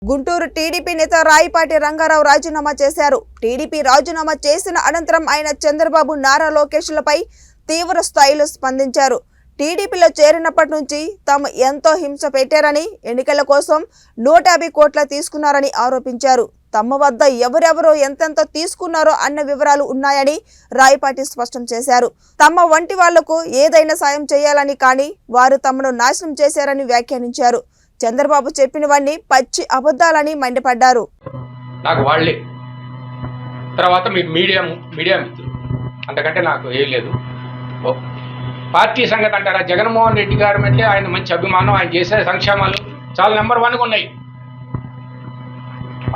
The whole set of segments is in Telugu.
గుంటూరు టీడీపీ నేత రాయపాటి రంగారావు రాజీనామా చేశారు. టీడీపీ రాజీనామా చేసిన అనంతరం ఆయన చంద్రబాబు, నారా లోకేష్లపై తీవ్ర స్థాయిలో స్పందించారు. టీడీపీలో చేరినప్పటి నుంచి తాము ఎంతో హింస పెట్టారని, ఎన్నికల కోసం 150 కోట్ల తీసుకున్నారని ఆరోపించారు. తమ వద్ద ఎవరెవరో ఎంతెంత తీసుకున్నారో అన్న వివరాలు ఉన్నాయని రాయపాటి స్పష్టం చేశారు. తమ వంటి వాళ్లకు ఏదైనా సాయం చేయాలని, కానీ వారు తమను నాశనం చేశారని వ్యాఖ్యానించారు. చంద్రబాబు చెప్పినవన్నీ పచ్చి అబద్ధాలని మండిపడ్డారు. నాకు వాళ్ళే తర్వాత మీడియా మిత్రులు, అంతకంటే నాకు ఏం లేదు. పార్టీ సంగతి అంటారా, జగన్మోహన్ రెడ్డి గారి మధ్య ఆయన మంచి అభిమానం, ఆయన చేసే సంక్షేమాలు చాలా నెంబర్ 1గా ఉన్నాయి.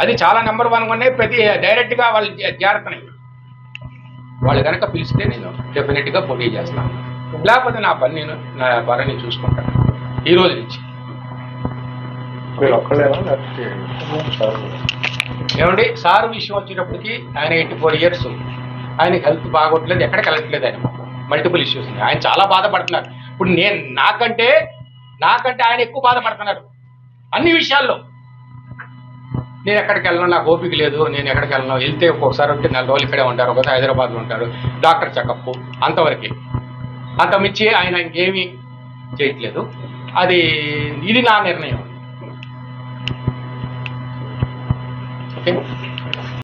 అది చాలా నెంబర్ 1గా ఉన్నాయి. ప్రతి డైరెక్ట్గా వాళ్ళు జాగ్రత్తనే. వాళ్ళు కనుక పిలిస్తే నేను డెఫినెట్గా పోటీ చేస్తాను. లేకపోతే నా పని నేను చూసుకుంటాను ఈ రోజు నుంచి. ఏమండి, సారు విషయం వచ్చేటప్పటికి ఆయన 84 ఇయర్స్, ఆయనకి హెల్త్ బాగోట్లేదు, ఎక్కడికి వెళ్ళట్లేదు. ఆయన మల్టిపుల్ ఇష్యూస్ ఉన్నాయి. ఆయన చాలా బాధపడుతున్నారు. ఇప్పుడు నాకంటే ఆయన ఎక్కువ బాధపడుతున్నారు అన్ని విషయాల్లో. నేను ఎక్కడికి వెళ్ళను, నాకు ఓపిక లేదు, నేను ఎక్కడికి వెళ్ళను. వెళ్తే ఒక్కొక్కసారి ఉంటే 4 రోజులు ఇక్కడే ఉంటారు, ఒకసారి హైదరాబాద్లో ఉంటారు, డాక్టర్ చెకప్, అంతవరకే. అంతమించి ఆయన ఇంకేమీ చేయట్లేదు. ఇది నా నిర్ణయం. ఓకే.